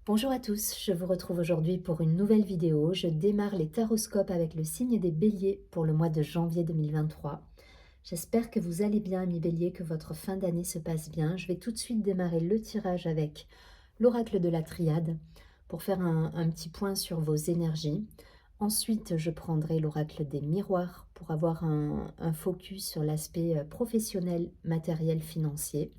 Bonjour à tous, je vous retrouve aujourd'hui pour une nouvelle vidéo. Je démarre les taroscopes avec le signe des béliers pour le mois de janvier 2023. J'espère que vous allez bien, amis béliers, que votre fin d'année se passe bien. Je vais tout de suite démarrer le tirage avec l'oracle de la triade pour faire un petit point sur vos énergies. Ensuite, je prendrai l'oracle des miroirs pour avoir un focus sur l'aspect professionnel, matériel, financier.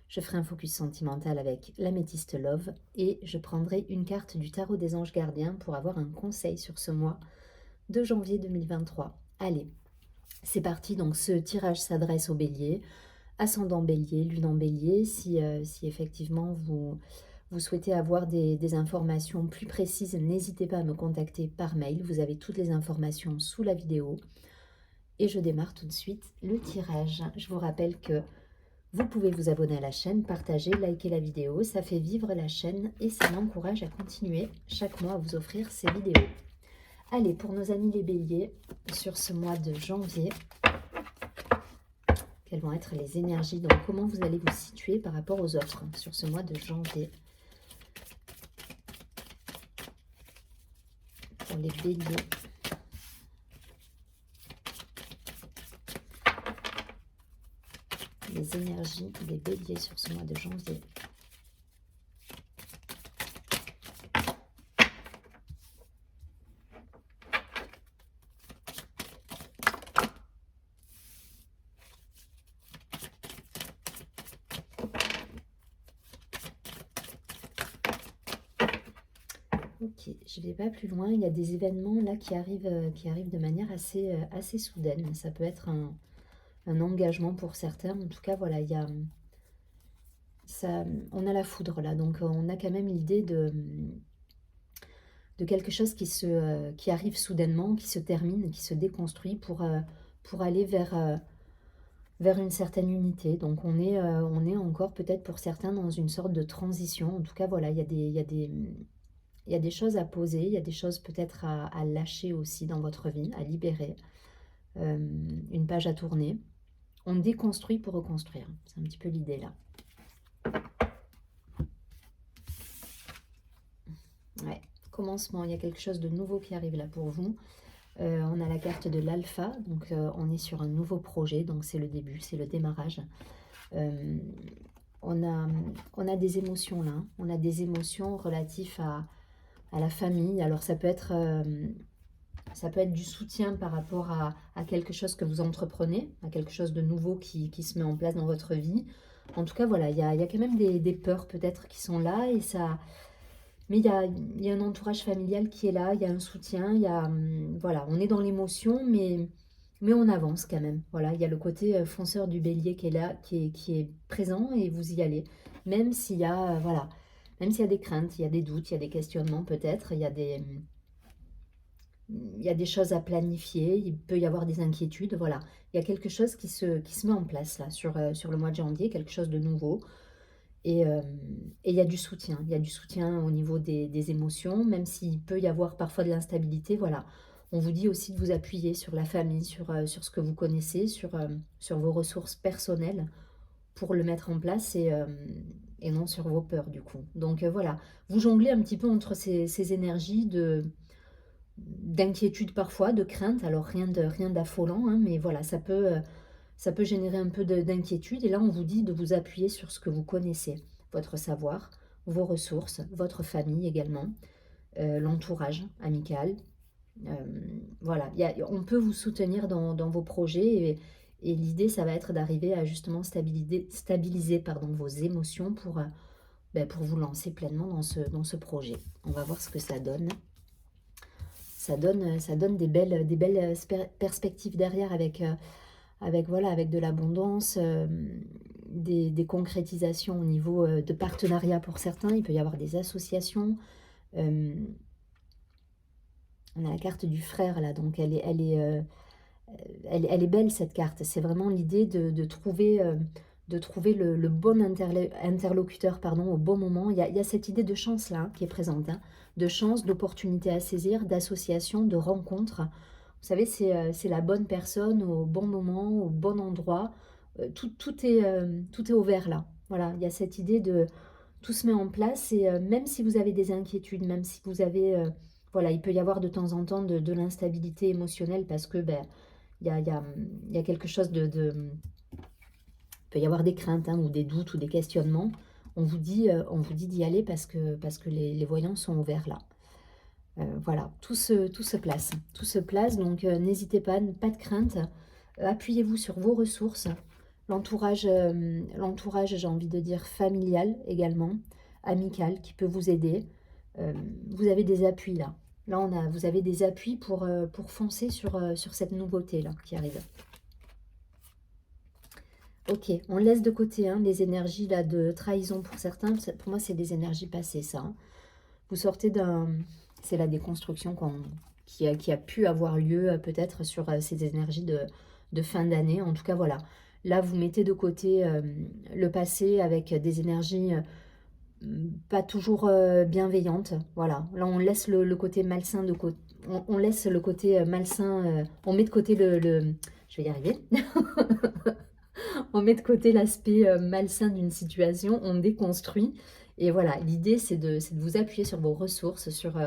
Je ferai un focus sentimental avec l'améthyste Love et je prendrai une carte du tarot des anges gardiens pour avoir un conseil sur ce mois de janvier 2023. Allez, c'est parti. Donc ce tirage s'adresse au bélier, ascendant bélier, lune en bélier. Si effectivement vous souhaitez avoir des informations plus précises, n'hésitez pas à me contacter par mail. Vous avez toutes les informations sous la vidéo. Et je démarre tout de suite le tirage. Je vous rappelle que vous pouvez vous abonner à la chaîne, partager, liker la vidéo, ça fait vivre la chaîne et ça m'encourage à continuer chaque mois à vous offrir ces vidéos. Allez, pour nos amis les béliers, sur ce mois de janvier, quelles vont être les énergies? Donc comment vous allez vous situer par rapport aux autres sur ce mois de janvier? Pour les béliers. Les énergies des béliers sur ce mois de janvier. Ok, je ne vais pas plus loin. Il y a des événements là qui arrivent de manière assez soudaine. Ça peut être un engagement pour certains. En tout cas, voilà, il y a ça, on a la foudre là, donc on a quand même l'idée de quelque chose qui arrive soudainement, qui se termine, qui se déconstruit pour aller vers une certaine unité. Donc on est encore peut-être pour certains dans une sorte de transition. En tout cas, voilà, il y a des choses à poser, il y a des choses peut-être à lâcher aussi dans votre vie, à libérer, une page à tourner. On déconstruit pour reconstruire. C'est un petit peu l'idée là. Ouais, commencement, il y a quelque chose de nouveau qui arrive là pour vous. On a la carte de l'alpha, donc on est sur un nouveau projet, donc c'est le début, c'est le démarrage. Euh, on a des émotions là, hein. On a des émotions relatives à la famille. Alors ça peut être du soutien par rapport à quelque chose que vous entreprenez, à quelque chose de nouveau qui se met en place dans votre vie. En tout cas, voilà, il y a quand même des peurs peut-être qui sont là et ça... Mais il y a un entourage familial qui est là, il y a un soutien, voilà, on est dans l'émotion, mais on avance quand même. Voilà, il y a le côté fonceur du bélier qui est là, qui est présent et vous y allez. Même s'il y a, voilà, même s'il y a des craintes, il y a des doutes, il y a des questionnements peut-être, il y a des choses à planifier, il peut y avoir des inquiétudes, voilà. Il y a quelque chose qui se met en place là sur le mois de janvier, quelque chose de nouveau. Et il y a du soutien. Il y a du soutien au niveau des émotions, même s'il peut y avoir parfois de l'instabilité. Voilà. On vous dit aussi de vous appuyer sur la famille, sur ce que vous connaissez, sur vos ressources personnelles pour le mettre en place et non sur vos peurs du coup. Donc voilà, vous jonglez un petit peu entre ces énergies d'inquiétude parfois, de crainte. Alors rien d'affolant, hein, mais voilà, ça peut générer un peu d'inquiétude. Et là, on vous dit de vous appuyer sur ce que vous connaissez, votre savoir, vos ressources, votre famille également, l'entourage amical. Voilà, on peut vous soutenir dans vos projets et l'idée, ça va être d'arriver à justement stabiliser pardon, vos émotions pour vous lancer pleinement dans ce projet. On va voir ce que ça donne. Ça donne des belles perspectives derrière voilà, avec de l'abondance, des concrétisations au niveau de partenariat pour certains. Il peut y avoir des associations. Euh, on a la carte du frère là, donc elle est belle cette carte. C'est vraiment l'idée de trouver le bon interlocuteur pardon, au bon moment. Il y a cette idée de chance là, hein, qui est présente, hein, de chance, d'opportunité à saisir, d'association, de rencontre. Vous savez, c'est la bonne personne au bon moment, au bon endroit. Tout est ouvert là. Voilà, il y a cette idée tout se met en place et même si vous avez des inquiétudes, même si vous avez, voilà, il peut y avoir de temps en temps de l'instabilité émotionnelle parce que, ben, il y a quelque chose il peut y avoir des craintes, hein, ou des doutes ou des questionnements. On vous dit d'y aller parce que les voyants sont ouverts là. Voilà, tout se place. Tout se place, donc n'hésitez pas, pas de crainte. Appuyez-vous sur vos ressources. L'entourage, j'ai envie de dire familial également, amical, qui peut vous aider. Vous avez des appuis là. Là, vous avez des appuis pour foncer sur cette nouveauté là qui arrive. Ok, on laisse de côté hein, les énergies là, de trahison pour certains. Pour moi, c'est des énergies passées, ça. Hein. Vous sortez d'un... C'est la déconstruction qui a pu avoir lieu peut-être sur ces énergies de fin d'année. En tout cas, voilà. Là, vous mettez de côté le passé avec des énergies pas toujours bienveillantes. Voilà. Là, on laisse le côté malsain de côté. On laisse le côté malsain. On met de côté Je vais y arriver. On met de côté l'aspect malsain d'une situation, on déconstruit. Et voilà, l'idée, c'est de vous appuyer sur vos ressources, sur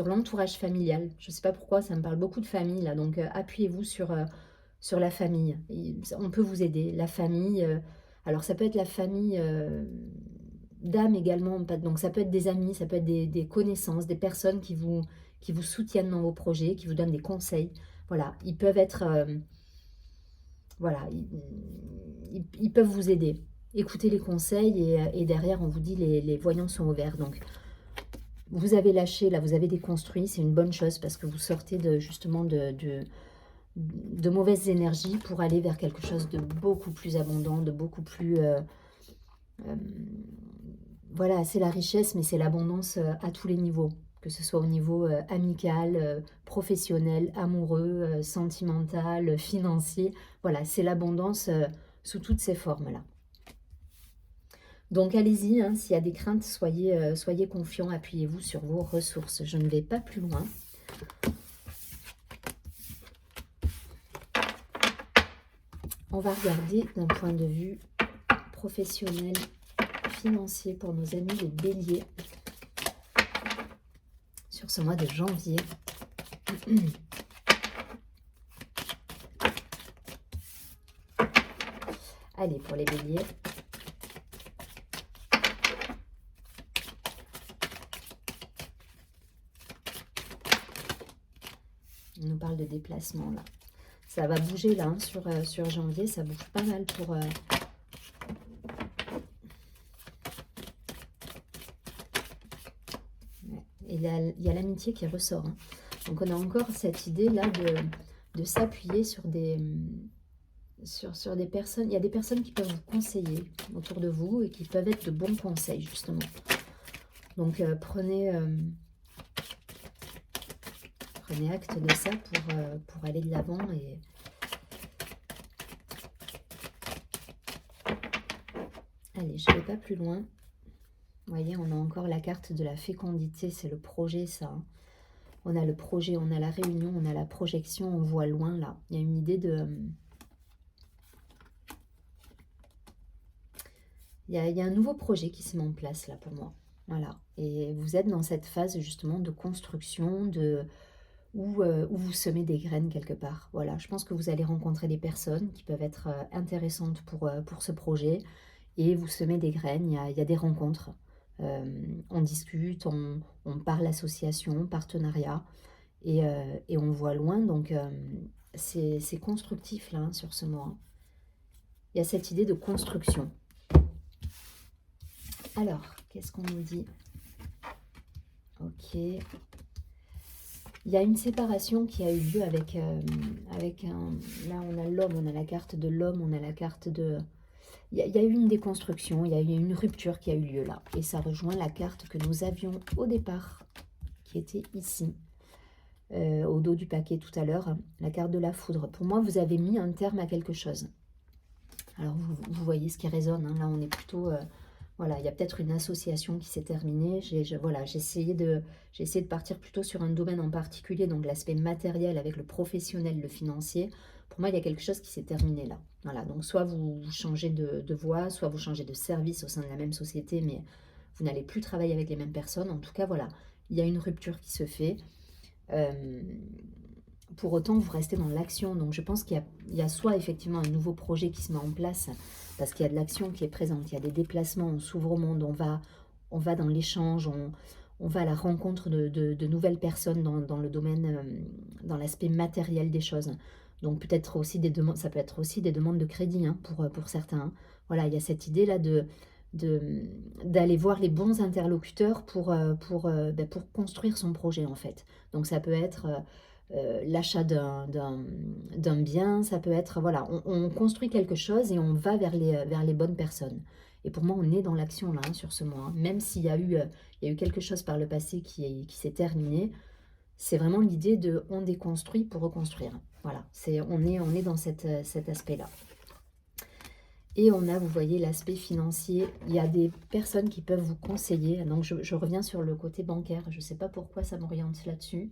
l'entourage familial. Je ne sais pas pourquoi, ça me parle beaucoup de famille, là. Donc, appuyez-vous sur la famille. On peut vous aider. La famille, alors ça peut être la famille d'âme également. Donc, ça peut être des amis, ça peut être des connaissances, des personnes qui vous soutiennent dans vos projets, qui vous donnent des conseils. Voilà, ils peuvent être... voilà, ils peuvent vous aider. Écoutez les conseils et derrière, on vous dit les voyants sont ouverts. Donc, vous avez lâché, là, vous avez déconstruit. C'est une bonne chose parce que vous sortez justement de mauvaises énergies pour aller vers quelque chose de beaucoup plus abondant, de beaucoup plus... voilà, c'est la richesse, mais c'est l'abondance à tous les niveaux. Que ce soit au niveau amical, professionnel, amoureux, sentimental, financier. Voilà, c'est l'abondance sous toutes ces formes-là. Donc allez-y, hein, s'il y a des craintes, soyez confiants, appuyez-vous sur vos ressources. Je ne vais pas plus loin. On va regarder d'un point de vue professionnel, financier pour nos amis les béliers. Sur ce mois de janvier. Allez, pour les béliers. On nous parle de déplacement là. Ça va bouger là, hein, sur janvier, ça bouge pas mal pour... Et il y a l'amitié qui ressort. Hein. Donc on a encore cette idée là de s'appuyer sur sur des personnes. Il y a des personnes qui peuvent vous conseiller autour de vous et qui peuvent être de bons conseils justement. Donc prenez acte de ça pour aller de l'avant et... Allez, je ne vais pas plus loin. Vous voyez, on a encore la carte de la fécondité, c'est le projet ça. Hein. On a le projet, on a la réunion, on a la projection, on voit loin là. Il y a une idée de... Il y a un nouveau projet qui se met en place là pour moi. Voilà. Et vous êtes dans cette phase justement de construction, où vous semez des graines quelque part. Voilà, je pense que vous allez rencontrer des personnes qui peuvent être intéressantes pour ce projet. Et vous semez des graines, il y a des rencontres. On discute, on parle association, partenariat. Et on voit loin, donc c'est constructif là, hein, sur ce mois. Il y a cette idée de construction. Alors, qu'est-ce qu'on nous dit? Ok. Il y a une séparation qui a eu lieu avec un... Là, on a l'homme, on a la carte de l'homme, on a la carte de... Il y a eu une déconstruction, il y a eu une rupture qui a eu lieu là. Et ça rejoint la carte que nous avions au départ, qui était ici, au dos du paquet tout à l'heure, la carte de la foudre. Pour moi, vous avez mis un terme à quelque chose. Alors, vous voyez ce qui résonne, hein, là, on est plutôt... Voilà, il y a peut-être une association qui s'est terminée. Voilà, j'ai essayé de partir plutôt sur un domaine en particulier, donc l'aspect matériel avec le professionnel, le financier. Pour moi, il y a quelque chose qui s'est terminé là. Voilà, donc soit vous changez de voie, soit vous changez de service au sein de la même société, mais vous n'allez plus travailler avec les mêmes personnes. En tout cas, voilà, il y a une rupture qui se fait. Euh, pour autant, vous restez dans l'action. Donc, je pense il y a soit effectivement un nouveau projet qui se met en place, parce qu'il y a de l'action qui est présente, il y a des déplacements, on s'ouvre au monde, on va dans l'échange, on va à la rencontre de nouvelles personnes dans le domaine, dans l'aspect matériel des choses. Donc, peut-être aussi des demandes, ça peut être aussi des demandes de crédit hein, pour certains. Hein. Voilà, il y a cette idée-là d'aller voir les bons interlocuteurs pour construire son projet en fait. Donc ça peut être l'achat d'un bien, ça peut être, voilà, on construit quelque chose et on va vers les bonnes personnes. Et pour moi, on est dans l'action là, hein, sur ce mois. Hein. Même s'il y a eu, il y a eu quelque chose par le passé qui s'est terminé, c'est vraiment l'idée de on déconstruit pour reconstruire. Voilà, on est dans cet aspect-là. Et on a, vous voyez, l'aspect financier. Il y a des personnes qui peuvent vous conseiller. Donc, je reviens sur le côté bancaire. Je ne sais pas pourquoi ça m'oriente là-dessus.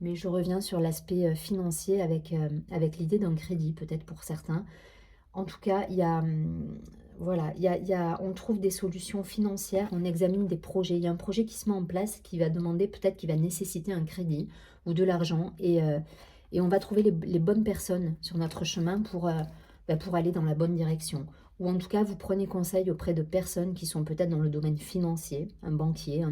Mais je reviens sur l'aspect financier avec l'idée d'un crédit, peut-être pour certains. En tout cas, voilà, on trouve des solutions financières, on examine des projets. Il y a un projet qui se met en place qui va demander, peut-être qui va nécessiter un crédit ou de l'argent. Et on va trouver les bonnes personnes sur notre chemin pour aller dans la bonne direction. Ou en tout cas, vous prenez conseil auprès de personnes qui sont peut-être dans le domaine financier, un banquier,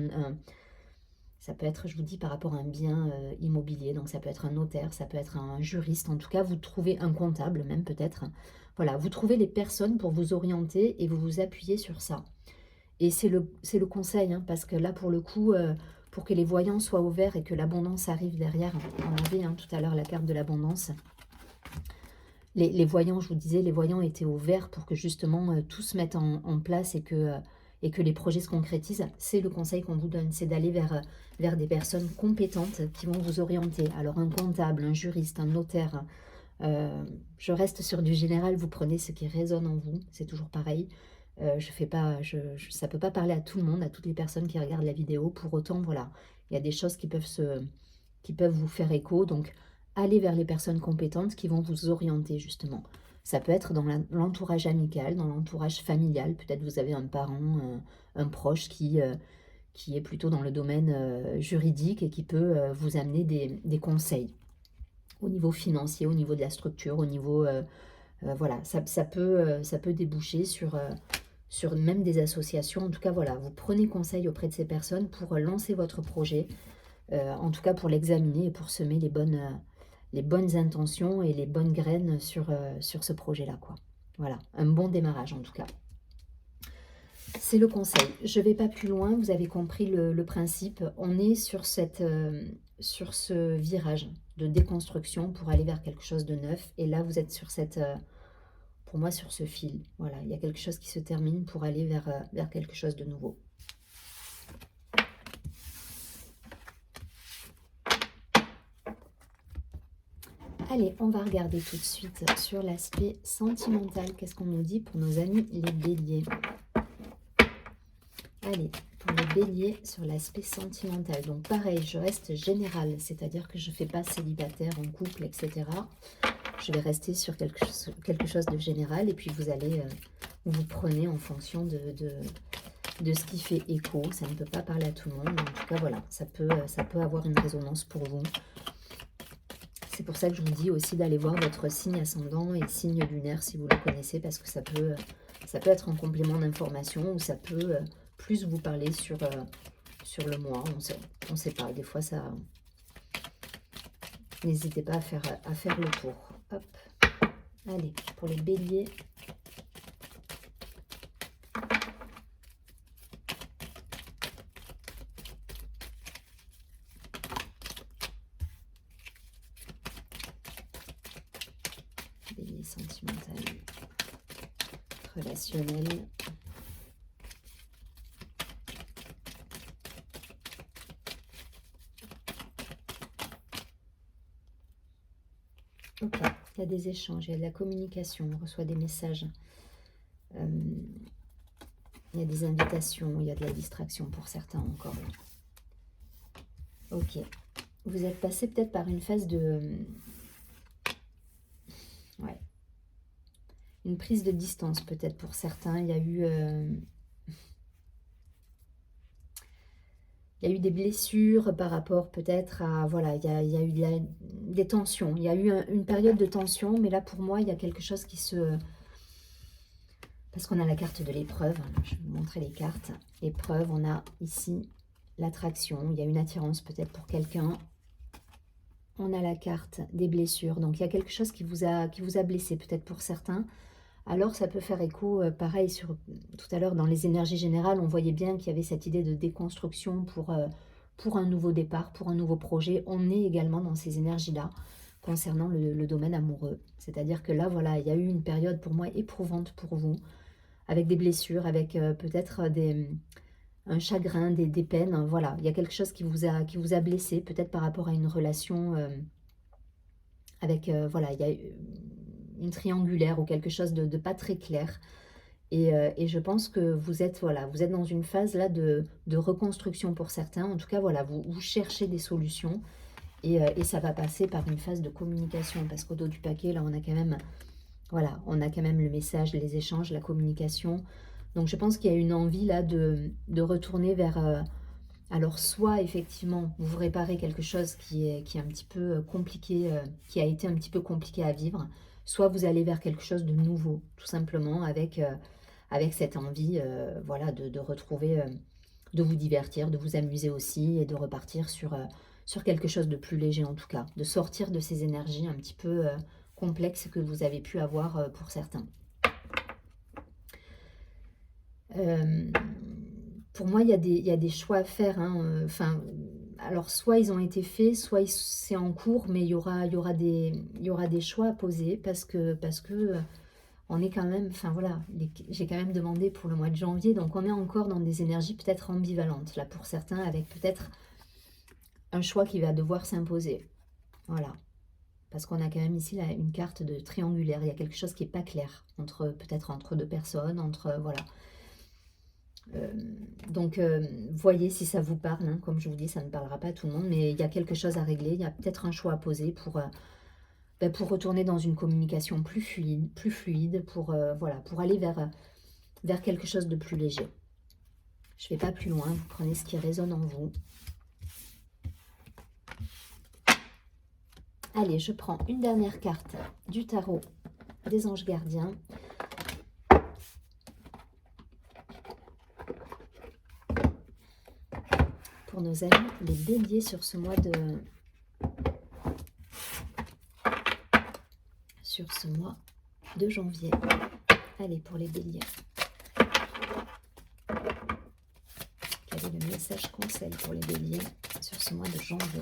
ça peut être, je vous dis, par rapport à un bien immobilier, donc ça peut être un notaire, ça peut être un juriste, en tout cas, vous trouvez un comptable même peut-être. Voilà, vous trouvez les personnes pour vous orienter et vous vous appuyez sur ça. Et c'est le conseil, hein, parce que là, pour le coup, pour que les voyants soient ouverts et que l'abondance arrive derrière, on avait hein, tout à l'heure la carte de l'abondance. Les voyants, je vous disais, les voyants étaient au vert pour que justement tout se mette en place et que les projets se concrétisent. C'est le conseil qu'on vous donne, c'est d'aller vers des personnes compétentes qui vont vous orienter. Alors un comptable, un juriste, un notaire. Je reste sur du général, vous prenez ce qui résonne en vous, c'est toujours pareil. Je fais pas, ça peut pas parler à tout le monde, à toutes les personnes qui regardent la vidéo. Pour autant, voilà, il y a des choses qui peuvent vous faire écho. Donc, allez vers les personnes compétentes qui vont vous orienter justement. Ça peut être dans l'entourage amical, dans l'entourage familial. Peut-être vous avez un parent, un proche qui est plutôt dans le domaine juridique et qui peut vous amener des conseils au niveau financier, au niveau de la structure, au niveau... voilà, ça peut déboucher sur même des associations. En tout cas, voilà, vous prenez conseil auprès de ces personnes pour lancer votre projet, en tout cas pour l'examiner et pour semer les bonnes intentions et les bonnes graines sur ce projet-là, quoi. Voilà, un bon démarrage en tout cas. C'est le conseil. Je ne vais pas plus loin, vous avez compris le principe. On est sur ce virage de déconstruction pour aller vers quelque chose de neuf. Et là, vous êtes sur pour moi, sur ce fil. Voilà, il y a quelque chose qui se termine pour aller vers quelque chose de nouveau. Allez, on va regarder tout de suite sur l'aspect sentimental. Qu'est-ce qu'on nous dit pour nos amis les béliers? Allez, pour les béliers sur l'aspect sentimental. Donc pareil, je reste générale, c'est-à-dire que je ne fais pas célibataire, en couple, etc. Je vais rester sur quelque chose de général et puis vous allez, vous prenez en fonction de ce qui fait écho. Ça ne peut pas parler à tout le monde, mais en tout cas, voilà, ça peut avoir une résonance pour vous. C'est pour ça que je vous dis aussi d'aller voir votre signe ascendant et signe lunaire si vous le connaissez, parce que ça peut être un complément d'information ou ça peut plus vous parler sur le mois. On sait pas, des fois ça... N'hésitez pas à faire le tour. Hop. Allez, pour les béliers. Bélier sentimental. Relationnel. Ok, il y a des échanges, il y a de la communication, on reçoit des messages. Il y a des invitations, il y a de la distraction pour certains encore. Ok. Vous êtes passé peut-être par une phase de... Ouais. Une prise de distance peut-être pour certains. Il y a eu... Il y a eu des blessures par rapport peut-être à... Voilà, il y a eu des tensions. Il y a eu une période de tension, mais là pour moi, il y a quelque chose qui se... Parce qu'on a la carte de l'épreuve. Je vais vous montrer les cartes. Épreuve, on a ici l'attraction. Il y a une attirance peut-être pour quelqu'un. On a la carte des blessures. Donc il y a quelque chose qui vous a blessé peut-être pour certains. Alors ça peut faire écho, pareil, tout à l'heure dans les énergies générales, on voyait bien qu'il y avait cette idée de déconstruction pour un nouveau départ, pour un nouveau projet. On est également dans ces énergies-là concernant le domaine amoureux. C'est-à-dire que là, voilà, il y a eu une période pour moi éprouvante pour vous, avec des blessures, avec peut-être un chagrin, des peines. Hein, voilà, il y a quelque chose qui vous a blessé, peut-être par rapport à une relation avec, voilà, il y a une triangulaire ou quelque chose de pas très clair. Et je pense que vous êtes, voilà, vous êtes dans une phase là de reconstruction pour certains. En tout cas, voilà, vous cherchez des solutions et ça va passer par une phase de communication parce qu'au dos du paquet, là, on a quand même, voilà, on a quand même le message, les échanges, la communication. Donc, je pense qu'il y a une envie là de retourner vers... alors, soit effectivement, vous réparez quelque chose qui est un petit peu compliqué, qui a été un petit peu compliqué à vivre, soit vous allez vers quelque chose de nouveau, tout simplement, avec cette envie voilà, de retrouver, de vous divertir, de vous amuser aussi et de repartir sur quelque chose de plus léger en tout cas, de sortir de ces énergies un petit peu complexes que vous avez pu avoir pour certains. Pour moi, il y a des choix à faire. Hein, enfin, alors, soit ils ont été faits, soit c'est en cours, mais il y aura des choix à poser parce que on est quand même, enfin voilà, j'ai quand même demandé pour le mois de janvier, donc on est encore dans des énergies peut-être ambivalentes, là pour certains, avec peut-être un choix qui va devoir s'imposer. Voilà. Parce qu'on a quand même ici là, une carte de triangulaire, il y a quelque chose qui n'est pas clair, peut-être entre deux personnes, voilà. Donc, voyez si ça vous parle, hein. Comme je vous dis, ça ne parlera pas à tout le monde, mais il y a quelque chose à régler, il y a peut-être un choix à poser pour retourner dans une communication plus fluide voilà, pour aller vers quelque chose de plus léger. Je ne vais pas plus loin, vous prenez ce qui résonne en vous. Allez, je prends une dernière carte du tarot des anges gardiens. Pour nos amis, les béliers sur ce mois de janvier. Allez, pour les béliers. Quel est le message conseil pour les béliers sur ce mois de janvier?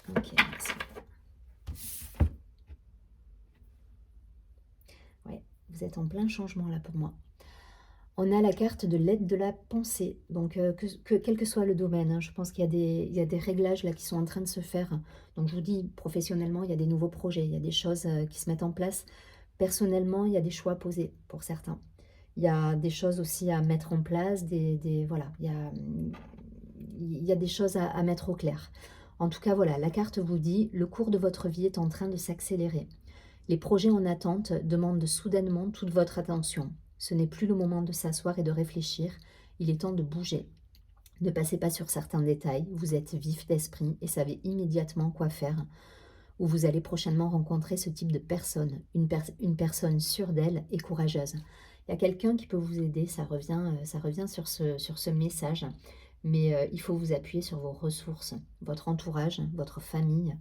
Ok, merci. Ouais, vous êtes en plein changement là pour moi. On a la carte de l'aide de la pensée, donc quel que soit le domaine, hein, je pense qu'il y a des réglages là qui sont en train de se faire. Donc je vous dis, professionnellement, il y a des nouveaux projets, il y a des choses qui se mettent en place. Personnellement, il y a des choix à poser pour certains. Il y a des choses aussi à mettre en place, voilà, il y a des choses à mettre au clair. En tout cas, voilà, la carte vous dit, le cours de votre vie est en train de s'accélérer. Les projets en attente demandent soudainement toute votre attention. Ce n'est plus le moment de s'asseoir et de réfléchir, il est temps de bouger. Ne passez pas sur certains détails, vous êtes vif d'esprit et savez immédiatement quoi faire. Ou vous allez prochainement rencontrer ce type de personne, une personne sûre d'elle et courageuse. Il y a quelqu'un qui peut vous aider, ça revient sur ce message, mais il faut vous appuyer sur vos ressources, votre entourage, votre famille,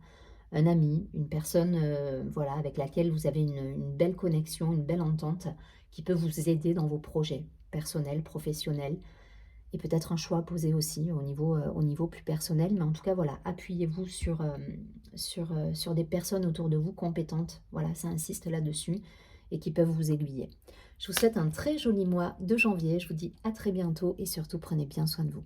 un ami, une personne voilà, avec laquelle vous avez une belle connexion, une belle entente, qui peut vous aider dans vos projets personnels, professionnels, et peut-être un choix à poser aussi au niveau plus personnel. Mais en tout cas, voilà, appuyez-vous sur des personnes autour de vous compétentes, voilà, ça insiste là-dessus, et qui peuvent vous aiguiller. Je vous souhaite un très joli mois de janvier, je vous dis à très bientôt, et surtout prenez bien soin de vous.